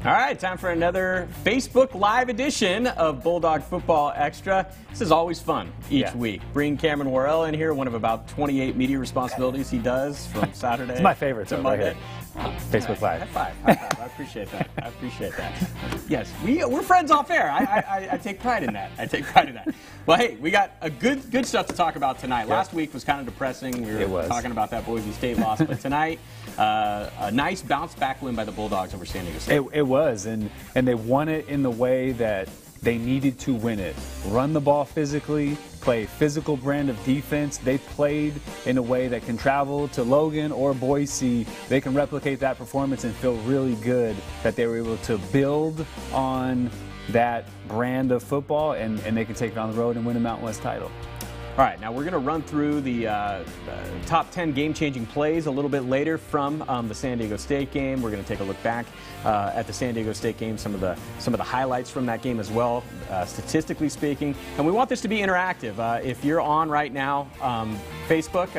All right, time for another Facebook Live edition of Bulldog Football Extra. This is always fun each week. Bring Cameron Worrell in here, one of about 28 media responsibilities he does from Saturday. It's my favorite to Monday. Right Facebook Live. High five. High five. I appreciate that. I appreciate that. Yes, we're friends off air. I take pride in that. I take pride in that. Well, hey, we got a good stuff to talk about tonight. Yep. Last week was kind of depressing. We were talking about that Boise State loss, but tonight, a nice bounce back win by the Bulldogs over San Diego State. It was, and they won it in the way that they needed to win it. Run the ball physically, play a physical brand of defense. They played in a way that can travel to Logan or Boise. They can replicate that performance and feel really good that they were able to build on that brand of football, and they can take it on the road and win a Mountain West title. All right, now we're going to run through the top 10 game-changing plays a little bit later from the San Diego State game. We're going to take a look back at the San Diego State game, some of the highlights from that game as well, statistically speaking. And we want this to be interactive. If you're on right now, Facebook,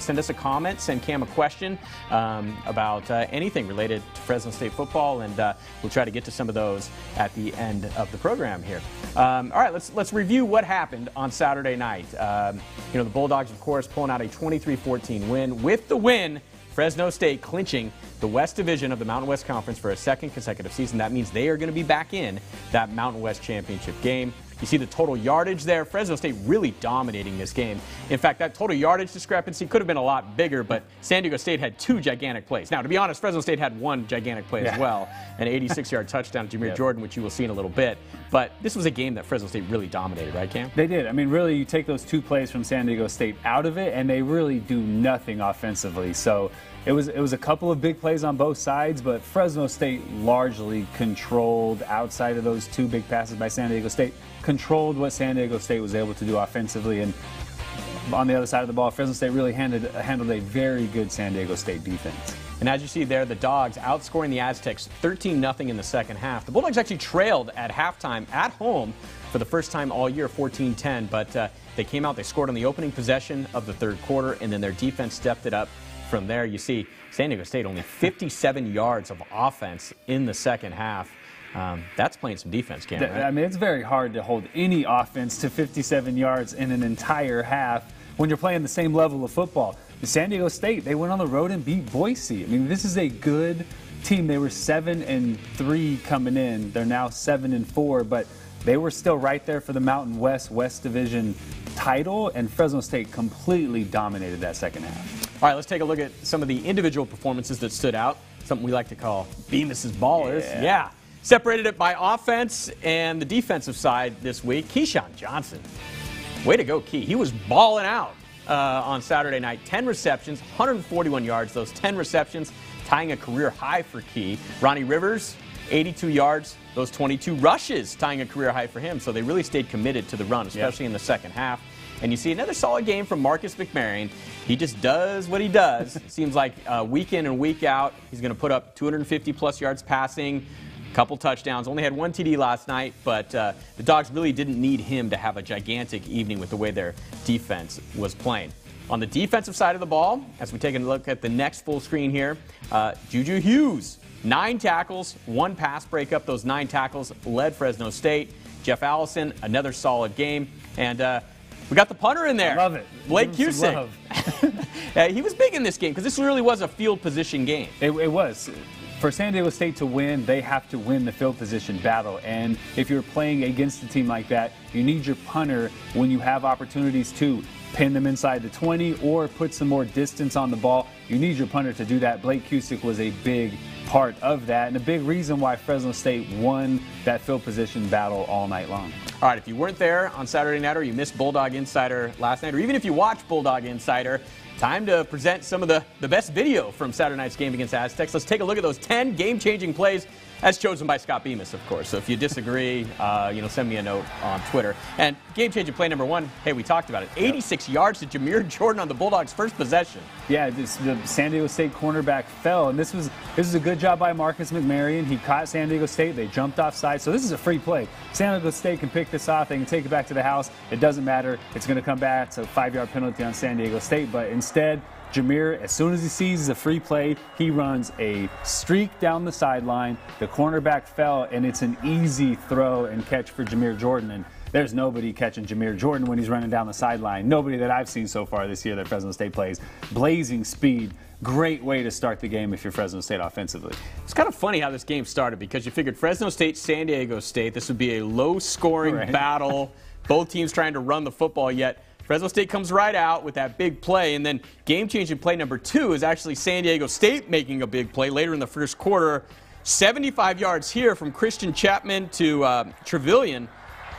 send us a comment, send Cam a question about anything related to Fresno State football, and we'll try to get to some of those at the end of the program here. All right, let's review what happened on Saturday night. The Bulldogs, of course, pulling out a 23-14 win. With the win, Fresno State clinching the West Division of the Mountain West Conference for a second consecutive season. That means they are going to be back in that Mountain West Championship game. You see the total yardage there. Fresno State really dominating this game. In fact, that total yardage discrepancy could have been a lot bigger, but San Diego State had two gigantic plays. Now, to be honest, Fresno State had one gigantic play as well, an 86-yard touchdown to Jameer Jordan, which you will see in a little bit. But this was a game that Fresno State really dominated, right, Cam? They did. I mean, really, you take those two plays from San Diego State out of it, and they really do nothing offensively. So it was a couple of big plays on both sides, but Fresno State largely controlled, outside of those two big passes by San Diego State, controlled what San Diego State was able to do offensively. And on the other side of the ball, Fresno State really handled a very good San Diego State defense. And as you see there, the Dogs outscoring the Aztecs 13-0 in the second half. The Bulldogs actually trailed at halftime at home for the first time all year, 14-10, but they came out, they scored on the opening possession of the third quarter, and then their defense stepped it up from there. You see San Diego State only 57 yards of offense in the second half. That's playing some defense, Cam, right? I mean, it's very hard to hold any offense to 57 yards in an entire half when you're playing the same level of football. San Diego State, they went on the road and beat Boise. I mean, this is a good team. They were 7-3 coming in. They're now 7-4, but they were still right there for the Mountain West Division title, and Fresno State completely dominated that second half. All right, let's take a look at some of the individual performances that stood out, something we like to call Bemis' ballers. Yeah. Separated it by offense and the defensive side this week. Keyshawn Johnson, way to go, Key. He was balling out on Saturday night. 10 receptions, 141 yards, those 10 receptions, tying a career high for Key. Ronnie Rivers, 82 yards, those 22 rushes, tying a career high for him. So they really stayed committed to the run, especially in the second half. And you see another solid game from Marcus McMaryion. He just does what he does. It seems like week in and week out, he's going to put up 250-plus yards passing, couple touchdowns. Only had one TD last night, but the Dogs really didn't need him to have a gigantic evening with the way their defense was playing. On the defensive side of the ball, as we take a look at the next full screen here, Juju Hughes, 9 tackles, 1 pass breakup. Those 9 tackles led Fresno State. Jeff Allison, another solid game. And we got the punter in there. I love it. Blake Cusick. He was big in this game because this really was a field position game. It was. For San Diego State to win, they have to win the field position battle. And if you're playing against a team like that, you need your punter when you have opportunities to pin them inside the 20 or put some more distance on the ball. You need your punter to do that. Blake Cusick was a big part of that and a big reason why Fresno State won that field position battle all night long. All right, if you weren't there on Saturday night or you missed Bulldog Insider last night, or even if you watched Bulldog Insider, time to present some of the best video from Saturday night's game against Aztecs. Let's take a look at those 10 game-changing plays as chosen by Scott Bemis, of course. So if you disagree, send me a note on Twitter. And game-changing play number 1, hey, we talked about it. 86 yards to Jameer Jordan on the Bulldogs' first possession. Yeah, the San Diego State cornerback fell, and this was a good job by Marcus McMaryion. He caught San Diego State. They jumped offside, so this is a free play. San Diego State can pick this off. They can take it back to the house. It doesn't matter. It's going to come back. It's a 5-yard penalty on San Diego State, but instead, Jameer, as soon as he sees the free play, he runs a streak down the sideline. The cornerback fell, and it's an easy throw and catch for Jameer Jordan. And there's nobody catching Jameer Jordan when he's running down the sideline. Nobody that I've seen so far this year that Fresno State plays. Blazing speed. Great way to start the game if you're Fresno State offensively. It's kind of funny how this game started because you figured Fresno State, San Diego State, this would be a low-scoring battle. Both teams trying to run the football, yet Fresno State comes right out with that big play, and then game-changing play number 2 is actually San Diego State making a big play later in the first quarter. 75 yards here from Christian Chapman to Trevillion.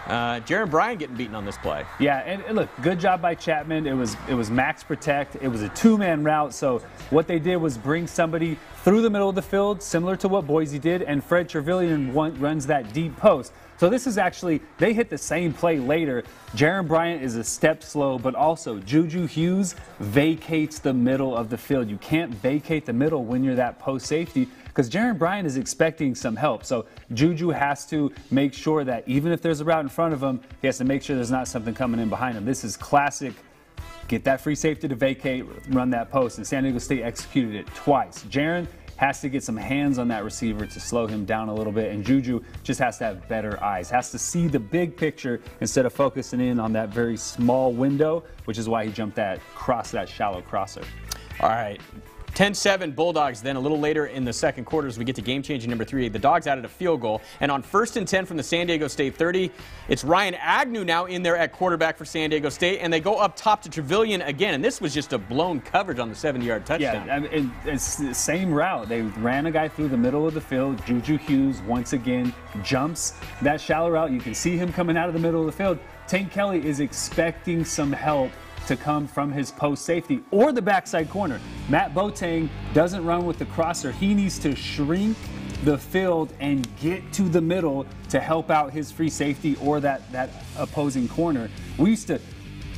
Jaron Bryant getting beaten on this play. Yeah, and look, good job by Chapman. It was max protect. It was a 2-man route. So what they did was bring somebody through the middle of the field, similar to what Boise did, and Fred Trevillion runs that deep post. So this is actually, they hit the same play later. Jaron Bryant is a step slow, but also Juju Hughes vacates the middle of the field. You can't vacate the middle when you're that post safety, because Jaron Bryant is expecting some help. So Juju has to make sure that even if there's a route in front of him, he has to make sure there's not something coming in behind him. This is classic. Get that free safety to vacate, run that post, and San Diego State executed it twice. Jaron has to get some hands on that receiver to slow him down a little bit, and Juju just has to have better eyes, has to see the big picture instead of focusing in on that very small window, which is why he jumped that shallow crosser. All right. 10-7 Bulldogs. Then a little later in the second quarter, as we get to game-changing number 3, the Dogs added a field goal. And on 1st and 10 from the San Diego State 30, it's Ryan Agnew now in there at quarterback for San Diego State, and they go up top to Trevillion again. And this was just a blown coverage on the 7-yard touchdown. Yeah, I mean, it's the same route. They ran a guy through the middle of the field. Juju Hughes once again jumps that shallow route. You can see him coming out of the middle of the field. Tank Kelly is expecting some help to come from his post safety or the backside corner. Matt Boateng doesn't run with the crosser. He needs to shrink the field and get to the middle to help out his free safety or that opposing corner. We used to,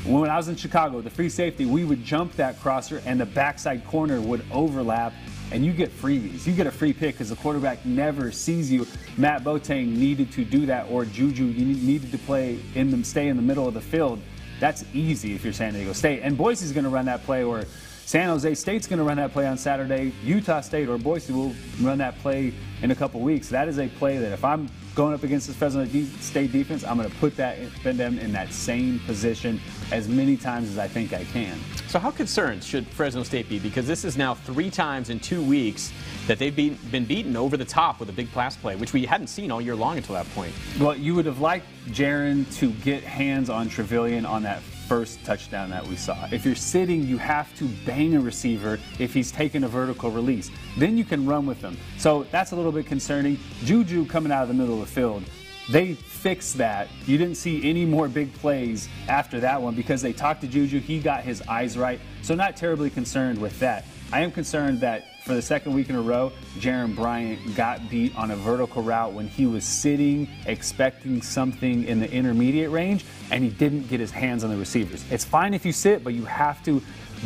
when I was in Chicago, the free safety, we would jump that crosser and the backside corner would overlap, and you get freebies. You get a free pick because the quarterback never sees you. Matt Boateng needed to do that, or Juju needed to stay in the middle of the field. That's easy if you're San Diego State. And Boise's going to run that play, or San Jose State's going to run that play on Saturday. Utah State or Boise will run that play in a couple weeks. That is a play that if I'm going up against this Fresno State defense, I'm going to put them in that same position as many times as I think I can. So how concerned should Fresno State be? Because this is now 3 times in 2 weeks that they've been beaten over the top with a big pass play, which we hadn't seen all year long until that point. Well, you would have liked Jaron to get hands on Trevillion on that first touchdown that we saw. If you're sitting, you have to bang a receiver if he's taking a vertical release. Then you can run with him. So that's a little bit concerning. Juju coming out of the middle of the field, they fixed that. You didn't see any more big plays after that one because they talked to Juju. He got his eyes right. So not terribly concerned with that. I am concerned that for the second week in a row, Jaron Bryant got beat on a vertical route when he was sitting, expecting something in the intermediate range, and he didn't get his hands on the receivers. It's fine if you sit, but you have to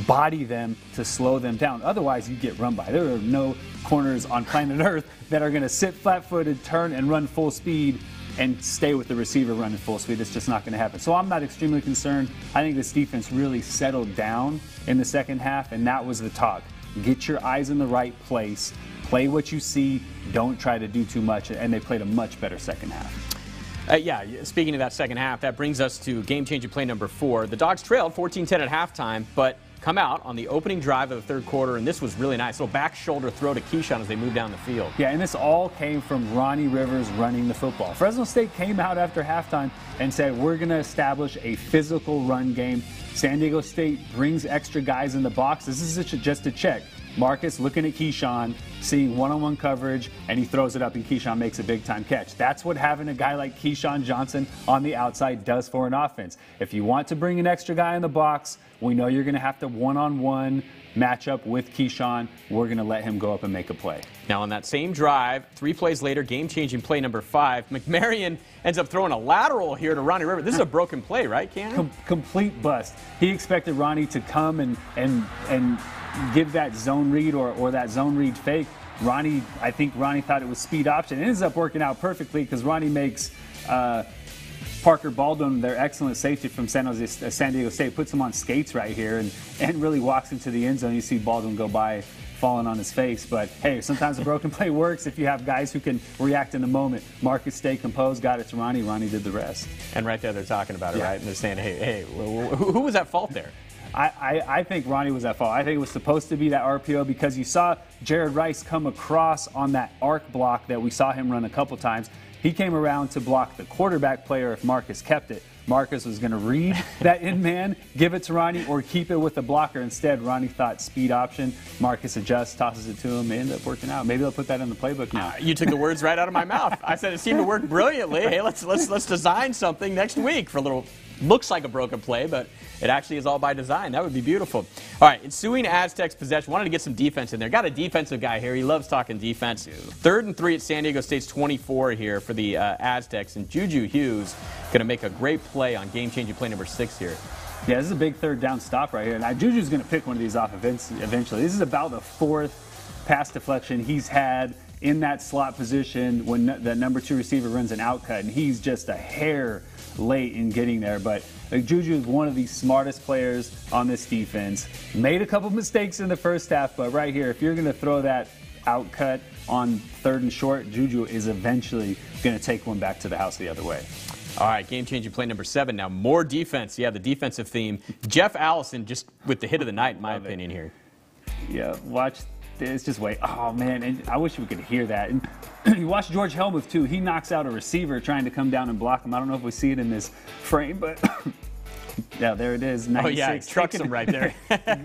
body them to slow them down. Otherwise, you get run by. There are no corners on planet Earth that are going to sit flat-footed, turn, and run full speed and stay with the receiver running full speed. It's just not going to happen. So I'm not extremely concerned. I think this defense really settled down in the second half, and that was the talk. Get your eyes in the right place, play what you see, don't try to do too much, and they played a much better second half. Yeah, speaking of that second half, that brings us to game-changing play number 4. The Dogs trailed 14-10 at halftime, but come out on the opening drive of the third quarter, and this was really nice. Little back shoulder throw to Keyshawn as they moved down the field. Yeah, and this all came from Ronnie Rivers running the football. Fresno State came out after halftime and said, we're going to establish a physical run game. San Diego State brings extra guys in the box. This is just a check. Marcus looking at Keyshawn, seeing one-on-one coverage, and he throws it up, and Keyshawn makes a big-time catch. That's what having a guy like Keyshawn Johnson on the outside does for an offense. If you want to bring an extra guy in the box, we know you're going to have to one-on-one match up with Keyshawn. We're going to let him go up and make a play. Now, on that same drive, 3 plays later, game-changing play number 5, McMaryion ends up throwing a lateral here to Ronnie Rivers. This is a broken play, right, Cannon? Complete bust. He expected Ronnie to come and give that zone read or that zone read fake. I think Ronnie thought it was speed option. It ends up working out perfectly because Ronnie makes Parker Baldwin, their excellent safety from San Diego State, puts him on skates right here and really walks into the end zone. You see Baldwin go by, falling on his face. But hey, sometimes a broken play works if you have guys who can react in the moment. Marcus stayed composed, got it to Ronnie. Ronnie did the rest. And right there, they're talking about it, right? And they're saying, hey, who was at fault there? I think Ronnie was at fault. I think it was supposed to be that RPO because you saw Jared Rice come across on that arc block that we saw him run a couple times. He came around to block the quarterback player if Marcus kept it. Marcus was going to read that in man, give it to Ronnie, or keep it with the blocker. Instead, Ronnie thought speed option. Marcus adjusts, tosses it to him. It ended up working out. Maybe they'll put that in the playbook now. You took the words right out of my mouth. I said it seemed to work brilliantly. Hey, let's design something next week for a little, looks like a broken play, but it actually is all by design. That would be beautiful. All right, ensuing Aztecs possession. Wanted to get some defense in there. Got a defensive guy here. He loves talking defense. 3rd and 3 at San Diego State's 24 here for the Aztecs. And Juju Hughes going to make a great play on game-changing play number 6 here. Yeah, this is a big 3rd down stop right here. Now, Juju's going to pick one of these off eventually. This is about the 4th pass deflection he's had in that slot position when the number 2 receiver runs an out cut, and he's just a hair late in getting there. But Juju is one of the smartest players on this defense. Made a couple mistakes in the first half, but right here, if you're going to throw that out cut on 3rd and short, Juju is eventually going to take one back to the house the other way. All right, game-changing play number 7 now. More defense. Yeah, the defensive theme. Jeff Allison just with the hit of the night, in my opinion, here. Yeah, watch this. Just wait. Oh, man, and I wish we could hear that. And you watch George Helmuth, too. He knocks out a receiver trying to come down and block him. I don't know if we see it in this frame, but yeah, there it is. 96. Oh, yeah, he trucks him right there.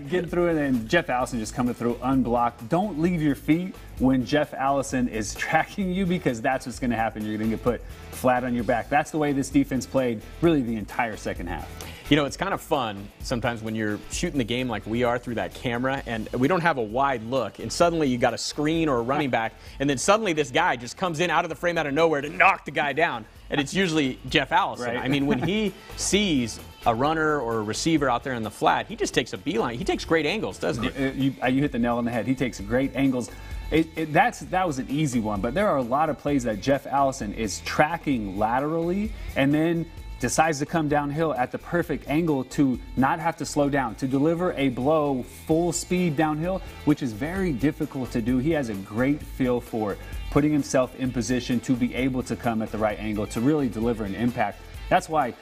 Getting through it, and Jeff Allison just coming through unblocked. Don't leave your feet when Jeff Allison is tracking you, because that's what's going to happen. You're going to get put flat on your back. That's the way this defense played really the entire second half. You know, it's kind of fun sometimes when you're shooting the game like we are through that camera, and we don't have a wide look, and suddenly you got a screen or a running back, and then suddenly this guy just comes in out of the frame out of nowhere to knock the guy down, and it's usually Jeff Allison. Right. I mean, when he sees a runner or a receiver out there in the flat, he just takes a beeline. He takes great angles, doesn't he? You hit the nail on the head. He takes great angles. That was an easy one, but there are a lot of plays that Jeff Allison is tracking laterally and then decides to come downhill at the perfect angle to not have to slow down, to deliver a blow full speed downhill, which is very difficult to do. He has a great feel for putting himself in position to be able to come at the right angle to really deliver an impact. That's why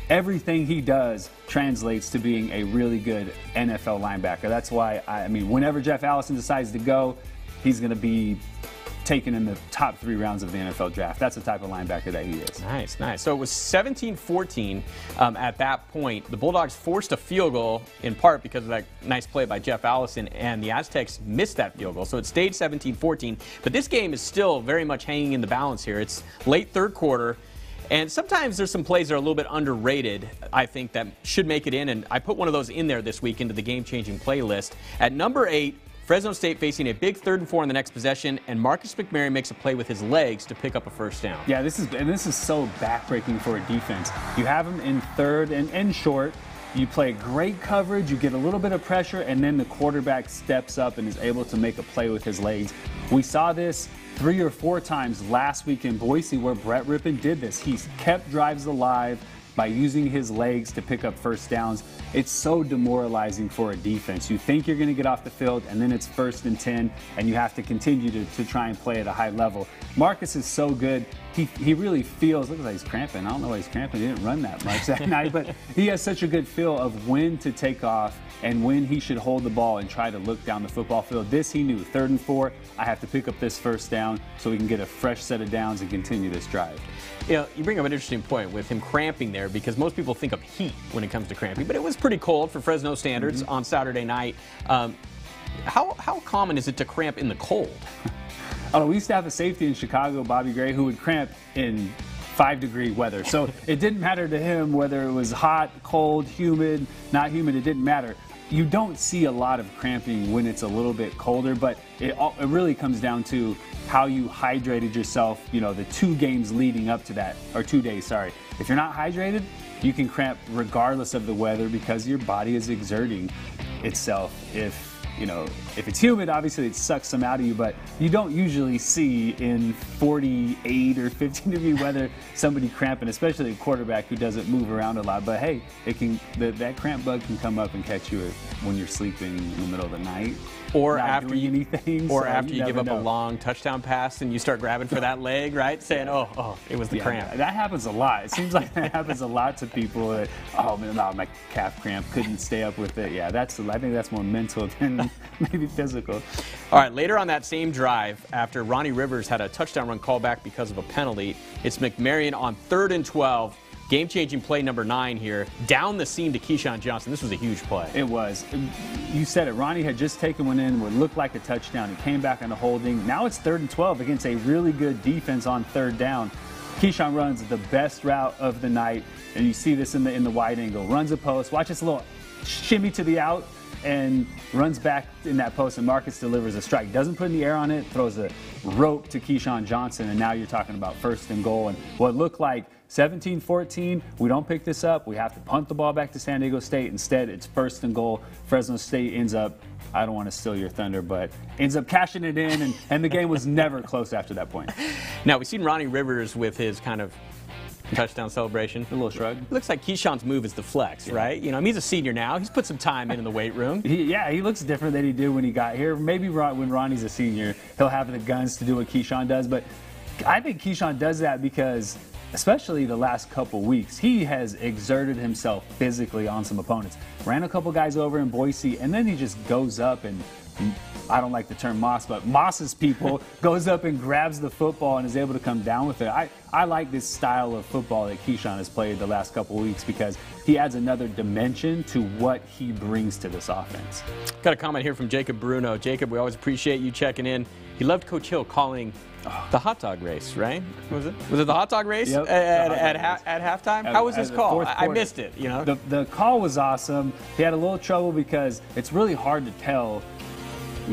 everything he does translates to being a really good NFL linebacker. That's why, I mean, whenever Jeff Allison decides to go, he's going to be taken in the top 3 rounds of the NFL draft. That's the type of linebacker that he is. Nice, nice. So it was 17-14 at that point. The Bulldogs forced a field goal in part because of that nice play by Jeff Allison, and the Aztecs missed that field goal. So it stayed 17-14. But this game is still very much hanging in the balance here. It's late 3rd quarter. And sometimes there's some plays that are a little bit underrated, I think, that should make it in. And I put one of those in there this week into the game-changing playlist. At number 8, Fresno State facing a big 3rd and 4 in the next possession, and Marcus McMary makes a play with his legs to pick up a first down. Yeah, this is so backbreaking for a defense. You have him in 3rd and short. You play great coverage, you get a little bit of pressure, and then the quarterback steps up and is able to make a play with his legs. We saw this 3 or 4 times last week in Boise where Brett Rippon did this. He's kept drives alive by using his legs to pick up first downs. It's so demoralizing for a defense. You think you're going to get off the field, and then it's 1st and 10, and you have to continue to try and play at a high level. Marcus is so good. He really feels, looks like he's cramping. I don't know why he's cramping. He didn't run that much that night, but he has such a good feel of when to take off and when he should hold the ball and try to look down the football field. This he knew. 3rd and 4, I have to pick up this first down so we can get a fresh set of downs and continue this drive. You know, you bring up an interesting point with him cramping there, because most people think of heat when it comes to cramping, but it was pretty cold for Fresno standards on Saturday night. How common is it to cramp in the cold? Oh, we used to have a safety in Chicago, Bobby Gray, who would cramp in 5-degree weather. So it didn't matter to him whether it was hot, cold, humid, not humid, it didn't matter. You don't see a lot of cramping when it's a little bit colder, but it really comes down to how you hydrated yourself, you know, the 2 games leading up to that, or 2 days, sorry. If you're not hydrated, you can cramp regardless of the weather because your body is exerting itself. If, you know, If it's humid, obviously it sucks some out of you, but you don't usually see in 48 or 15-degree weather somebody cramping, especially a quarterback who doesn't move around a lot. But hey, that cramp bug can come up and catch you when you're sleeping in the middle of the night. Or after you give up a a long touchdown pass and you start grabbing for that leg, right? Saying, oh, it was the cramp. That happens a lot. It seems like that happens a lot to people. That, oh man, my calf cramp, couldn't stay up with it. Yeah, I think that's more mental than maybe physical. All right, later on that same drive, after Ronnie Rivers had a touchdown run called back because of a penalty, it's MCMARYION on 3rd and 12. Game-changing play number 9 here. Down the seam to Keyshawn Johnson. This was a huge play. It was. You said it. Ronnie had just taken one in, what looked like a touchdown. He came back on a holding. Now it's 3rd and 12 against a really good defense on 3rd down. Keyshawn runs the best route of the night, and you see this in the wide angle. Runs a post. Watch this little shimmy to the out and runs back in that post, and Marcus delivers a strike. Doesn't put any air on it, throws a rope to Keyshawn Johnson, and now you're talking about 1st and goal. And what looked like 17-14, we don't pick this up. We have to punt the ball back to San Diego State. Instead, it's 1st and goal. Fresno State ends up, I don't want to steal your thunder, but ends up cashing it in, and the game was never close after that point. Now, we've seen Ronnie Rivers with his kind of touchdown celebration. A little shrug. It looks like Keyshawn's move is the flex, right? You know, he's a senior now. He's put some time in the weight room. He looks different than he did when he got here. Maybe when Ronnie's a senior, he'll have the guns to do what Keyshawn does, but I think Keyshawn does that because, especially the last couple weeks, he has exerted himself physically on some opponents. Ran a couple guys over in Boise, and then he just goes up and, I don't like the term Moss, but Moss's people, goes up and grabs the football and is able to come down with it. I like this style of football that Keyshawn has played the last couple weeks because he adds another dimension to what he brings to this offense. Got a comment here from Jacob Bruno. Jacob, we always appreciate you checking in. He loved Coach Hill calling the hot dog race, right? Was it the hot dog race? Yep, at halftime? How was his call? I missed it, you know? The call was awesome. He had a little trouble because it's really hard to tell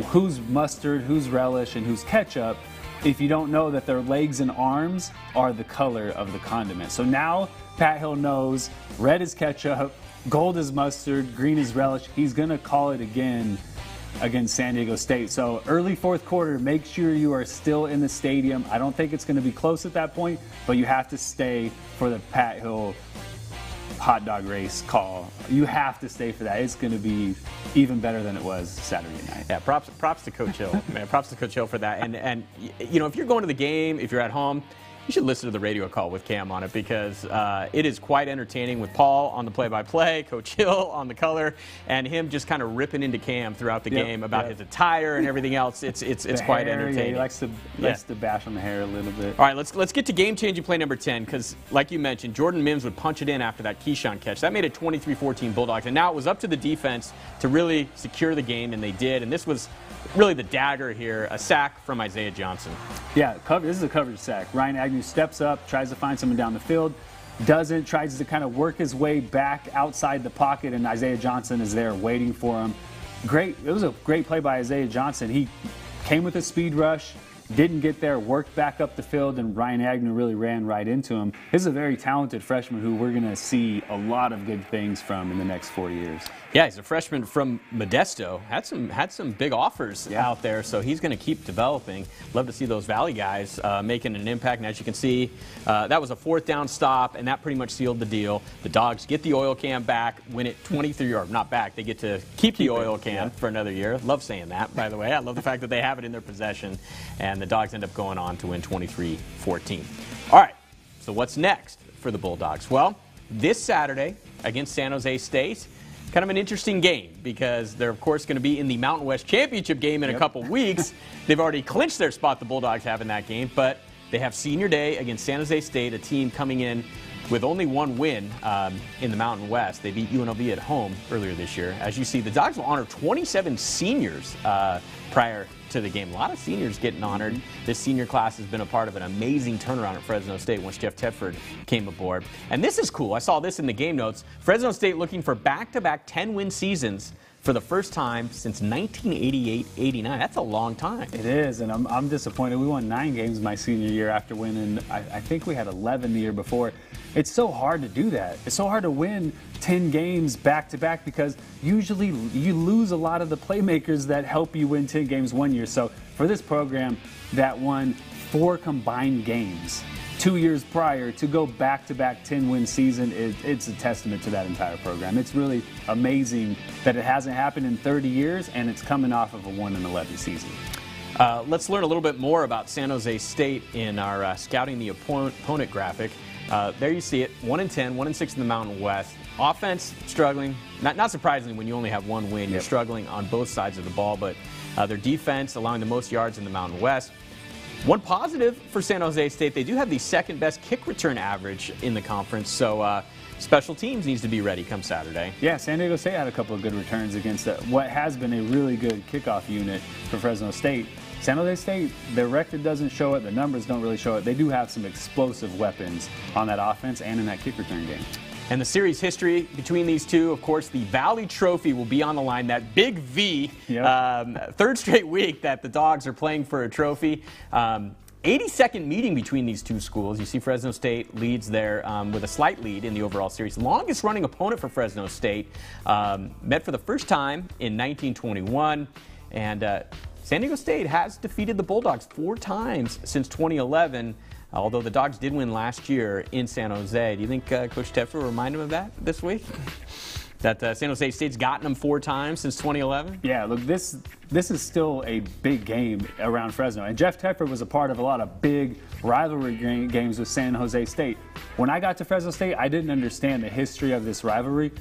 who's mustard, who's relish, and who's ketchup if you don't know that their legs and arms are the color of the condiment. So now Pat Hill knows red is ketchup, gold is mustard, green is relish. He's going to call it again against San Diego State. So early 4th quarter, make sure you are still in the stadium. I don't think it's going to be close at that point, but you have to stay for the Pat Hill hot dog race call. You have to stay for that. It's going to be even better than it was Saturday night. Yeah, props to Coach Hill, man. Props to Coach Hill for that. And you know, if you're going to the game, if you're at home, you should listen to the radio call with Cam on it because it is quite entertaining with Paul on the play-by-play, Coach Hill on the color, and him just kind of ripping into Cam throughout the game about his attire and everything else. It's quite entertaining. Yeah, he likes to bash on the hair a little bit. All right, let's get to game-changing play number 10 because, like you mentioned, Jordan Mims would punch it in after that Keyshawn catch. That made it 23-14 Bulldogs, and now it was up to the defense to really secure the game, and they did. And this was really the dagger here, a sack from Isaiah Johnson. Yeah, this is a coverage sack. Ryan Agnew steps up, tries to find someone down the field, doesn't, tries to kind of work his way back outside the pocket, and Isaiah Johnson is there waiting for him. Great. It was a great play by Isaiah Johnson. He came with a speed rush, didn't get there, worked back up the field, and Ryan Agnew really ran right into him. This is a very talented freshman who we're going to see a lot of good things from in the next 4 years. Yeah, he's a freshman from Modesto. Had some big offers out there, so he's going to keep developing. Love to see those Valley guys making an impact. And as you can see, that was a 4th down stop, and that pretty much sealed the deal. The Dogs get the oil can back, win it 23, or not back. They get to keep the oil can for another year. Love saying that, by the way. I love the fact that they have it in their possession, and the Dogs end up going on to win 23-14. All right, so what's next for the Bulldogs? Well, this Saturday against San Jose State, kind of an interesting game because they're, of course, going to be in the Mountain West Championship game in a couple weeks. They've already clinched their spot, the Bulldogs have in that game, but they have Senior Day against San Jose State, a team coming in with only one win in the Mountain West. They beat UNLV at home earlier this year. As you see, the Dogs will honor 27 seniors prior to the game. A lot of seniors getting honored. This senior class has been a part of an amazing turnaround at Fresno State once Jeff Tedford came aboard. And this is cool. I saw this in the game notes. Fresno State looking for back-to-back 10-win seasons for the first time since 1988-89. That's a long time. It is, and I'm disappointed. We won 9 games my senior year after winning, I think we had 11 the year before. It's so hard to do that. It's so hard to win 10 games back-to-back because usually you lose a lot of the playmakers that help you win 10 games one year. So for this program that won 4 combined games 2 years prior to go back-to-back 10-win season, it's a testament to that entire program. It's really amazing that it hasn't happened in 30 years, and it's coming off of a 1-11 season. Let's learn a little bit more about San Jose State in our scouting the opponent graphic. There you see it, 1-10, 1-6 in the Mountain West. Offense struggling, not surprisingly when you only have 1 win. You're struggling on both sides of the ball, but their defense allowing the most yards in the Mountain West. One positive for San Jose State, they do have the 2nd best kick return average in the conference, so special teams needs to be ready come Saturday. Yeah, San Diego State had a couple of good returns against what has been a really good kickoff unit for Fresno State. San Jose State, their record doesn't show it, the numbers don't really show it. They do have some explosive weapons on that offense and in that kick return game. And the series history between these two, of course, the Valley Trophy will be on the line. That big V, 3rd straight week that the Dogs are playing for a trophy. 82nd meeting between these two schools. You see Fresno State leads there with a slight lead in the overall series. Longest running opponent for Fresno State. Met for the first time in 1921. And San Diego State has defeated the Bulldogs 4 times since 2011. Although the Dogs did win last year in San Jose. Do you think Coach Tepfer will remind him of that this week? That San Jose State's gotten them 4 times since 2011? Yeah, look, this is still a big game around Fresno. And Jeff Tepfer was a part of a lot of big rivalry games with San Jose State. When I got to Fresno State, I didn't understand the history of this rivalry.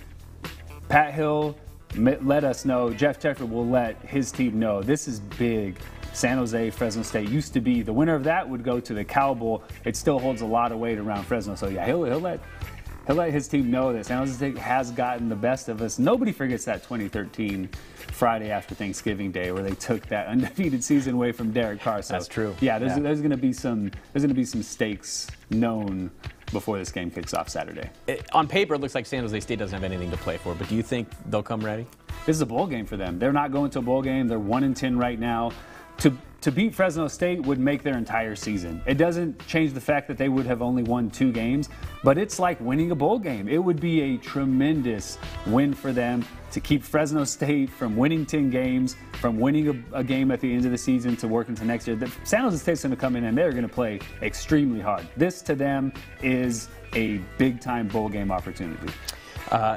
Pat Hill let us know, Jeff Tepfer will let his team know, this is big. San Jose, Fresno State used to be. The winner of that would go to the Cow Bowl. It still holds a lot of weight around Fresno. So yeah, he'll let his team know that San Jose State has gotten the best of us. Nobody forgets that 2013 Friday after Thanksgiving Day where they took that undefeated season away from Derek Carr. So, that's true. Yeah, there's going to be some stakes known before this game kicks off Saturday. On paper, it looks like San Jose State doesn't have anything to play for, but do you think they'll come ready? This is a bowl game for them. They're not going to a bowl game. They're 1-10 right now. To beat Fresno State would make their entire season. It doesn't change the fact that they would have only won 2 games, but it's like winning a bowl game. It would be a tremendous win for them to keep Fresno State from winning 10 games, from winning a game at the end of the season to work into next year. San Jose State's going to come in and they're going to play extremely hard. This to them is a big-time bowl game opportunity.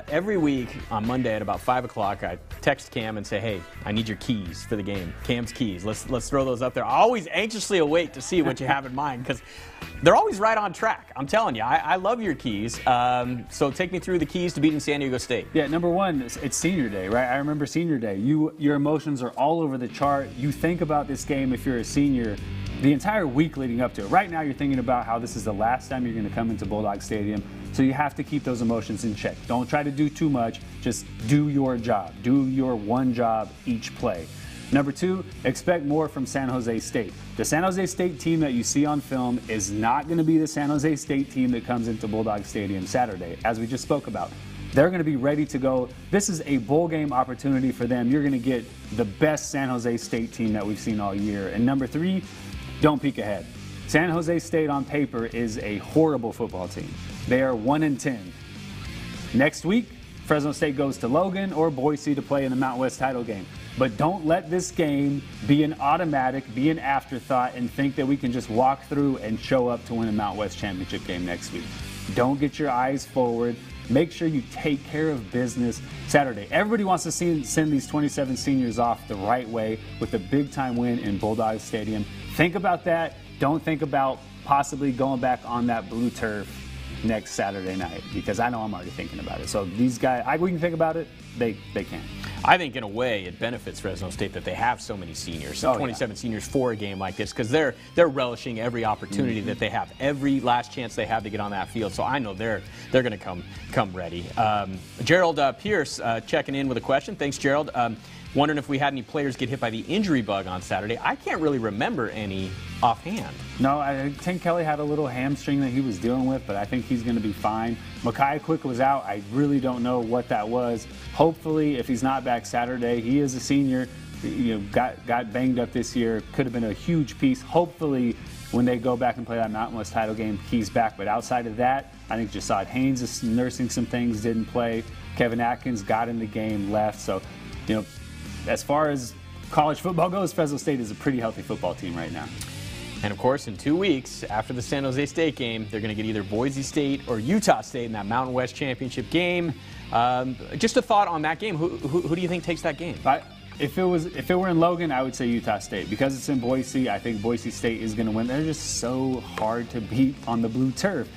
Every week on Monday at about 5 o'clock, I text Cam and say, hey, I need your keys for the game. Cam's keys. Let's throw those up there. Always anxiously await to see what you have in mind because they're always right on track. I'm telling you, I love your keys. So take me through the keys to beating San Diego State. Yeah, number one, it's senior day, right? I remember senior day. Your emotions are all over the chart. You think about this game if you're a senior the entire week leading up to it. Right now you're thinking about how this is the last time you're going to come into Bulldog Stadium. So you have to keep those emotions in check. Don't try to do too much. Just do your job. Do your one job each play. Number 2, expect more from San Jose State. The San Jose State team that you see on film is not going to be the San Jose State team that comes into Bulldog Stadium Saturday, as we just spoke about. They're going to be ready to go. This is a bowl game opportunity for them. You're going to get the best San Jose State team that we've seen all year. And number 3, don't peek ahead. San Jose State on paper is a horrible football team. They are 1-10. Next week, Fresno State goes to Logan or Boise to play in the Mountain West title game. But don't let this game be an automatic, be an afterthought, and think that we can just walk through and show up to win a Mountain West championship game next week. Don't get your eyes forward. Make sure you take care of business Saturday. Everybody wants to send these 27 seniors off the right way with a big-time win in Bulldog Stadium. Think about that. Don't think about possibly going back on that blue turf next Saturday night, because I know I'm already thinking about it. So these guys, we can think about it. They can't. I think in a way it benefits Fresno State that they have so many seniors, 27 seniors for a game like this, because they're relishing every opportunity that they have, every last chance they have to get on that field. So I know they're going to come ready. Gerald Pierce checking in with a question. Thanks, Gerald. Wondering if we had any players get hit by the injury bug on Saturday. I can't really remember any offhand. No, I think Kelly had a little hamstring that he was dealing with, but I think he's going to be fine. Mekhi Quick was out. I really don't know what that was. Hopefully, if he's not back Saturday, he is a senior. Got banged up this year. Could have been a huge piece. Hopefully, when they go back and play that Mountain West title game, he's back. But outside of that, I think Jasad Haynes is nursing some things, didn't play. Kevin Atkins got in the game, left. So, you know, as far as college football goes, Fresno State is a pretty healthy football team right now. And of course, in 2 weeks after the San Jose State game, they're going to get either Boise State or Utah State in that Mountain West Championship game. Just a thought on that game. Who do you think takes that game? If it were in Logan, I would say Utah State. Because it's in Boise, I think Boise State is going to win. They're just so hard to beat on the blue turf.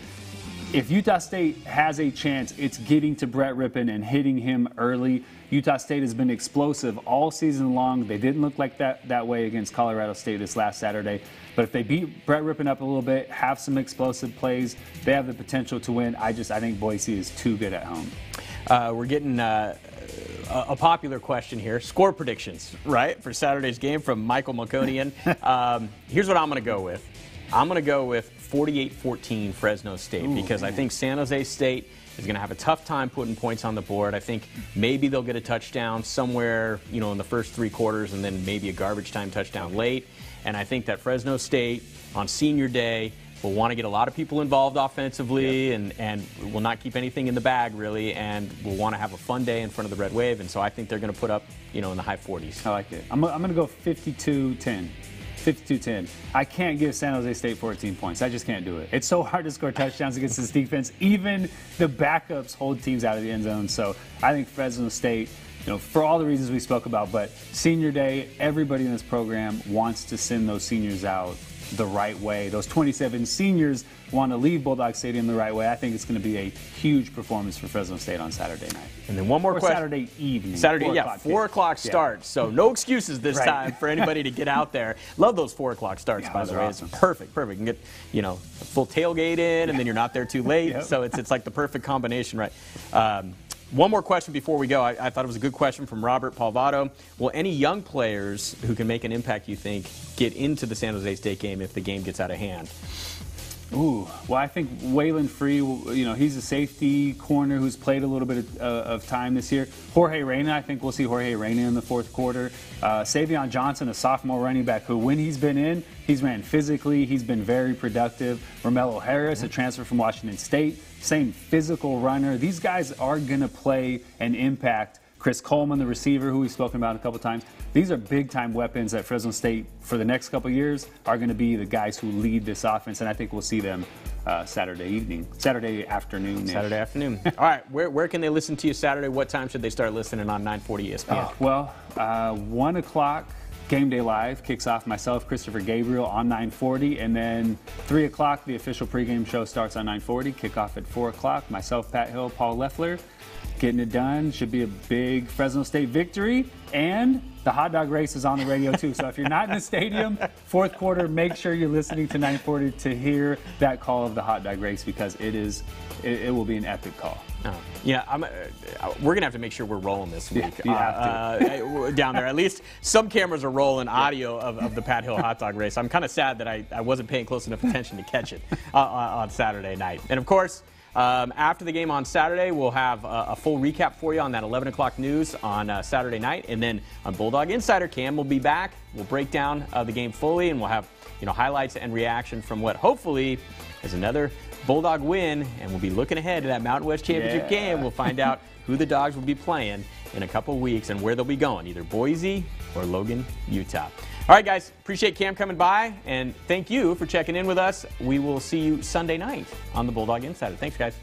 If Utah State has a chance, it's getting to Brett Rippon and hitting him early. Utah State has been explosive all season long. They didn't look like that way against Colorado State this last Saturday. But if they beat Brett Rippon up a little bit, have some explosive plays, they have the potential to win. I think Boise is too good at home. We're getting a popular question here. Score predictions, right, for Saturday's game from Michael Malconian. Here's what I'm going to go with. I'm going to go with 48-14 Fresno State because I think San Jose State is going to have a tough time putting points on the board. I think maybe they'll get a touchdown somewhere, you know, in the first 3 quarters and then maybe a garbage time touchdown late. And I think that Fresno State on senior day will want to get a lot of people involved offensively and will not keep anything in the bag, really, and will want to have a fun day in front of the Red Wave. And so I think they're going to put up, you know, in the high 40s. I like it. I'm going to go 52-10. 52-10. I can't give San Jose State 14 points. I just can't do it. It's so hard to score touchdowns against this defense. Even the backups hold teams out of the end zone. So I think Fresno State, you know, for all the reasons we spoke about, but senior day, everybody in this program wants to send those seniors out the right way. Those 27 seniors want to leave Bulldog Stadium the right way. I think it's going to be a huge performance for Fresno State on Saturday night. And then one more question. Saturday evening. Saturday, 4 o'clock start. So no excuses this time for anybody to get out there. Love those 4 o'clock starts, by the way. Awesome. It's perfect. You can get, you know, a full tailgate in, and then you're not there too late. So it's like the perfect combination, right? One more question before we go. I thought it was a good question from Robert Palvato. Will any young players who can make an impact, you think, get into the San Jose State game if the game gets out of hand? Ooh, well, I think Waylon Free, you know, he's a safety corner who's played a little bit of time this year. Jorge Reyna, I think we'll see Jorge Reyna in the 4th quarter. Savion Johnson, a sophomore running back who, when he's been in, he's ran physically. He's been very productive. Romello Harris, a transfer from Washington State, same physical runner. These guys are going to play an impact. Chris Coleman, the receiver, who we've spoken about a couple times. These are big-time weapons that Fresno State, for the next couple years, are going to be the guys who lead this offense, and I think we'll see them Saturday afternoon. Saturday afternoon. All right, where can they listen to you Saturday? What time should they start listening on 940 ESPN? 1 o'clock, Game Day Live kicks off. Myself, Christopher Gabriel, on 940, and then 3 o'clock, the official pregame show starts on 940. Kickoff at 4 o'clock. Myself, Pat Hill, Paul Leffler, getting it done. Should be a big Fresno State victory, and the hot dog race is on the radio too. So if you're not in the stadium, 4th quarter, make sure you're listening to 940 to hear that call of the hot dog race, because it will be an epic call. Yeah, we're going to have to make sure we're rolling this week. You have to. Down there. At least some cameras are rolling audio of the Pat Hill hot dog race. I'm kind of sad that I wasn't paying close enough attention to catch it on Saturday night. And of course, after the game on Saturday, we'll have a full recap for you on that 11 o'clock news on Saturday night. And then on Bulldog Insider, Cam will be back. We'll break down the game fully, and we'll have, you know, highlights and reaction from what hopefully is another Bulldog win. And we'll be looking ahead to that Mountain West Championship game. We'll find out who the Dogs will be playing in a couple weeks and where they'll be going, either Boise or Logan, Utah. All right, guys, appreciate Cam coming by, and thank you for checking in with us. We will see you Sunday night on the Bulldog Insider. Thanks, guys.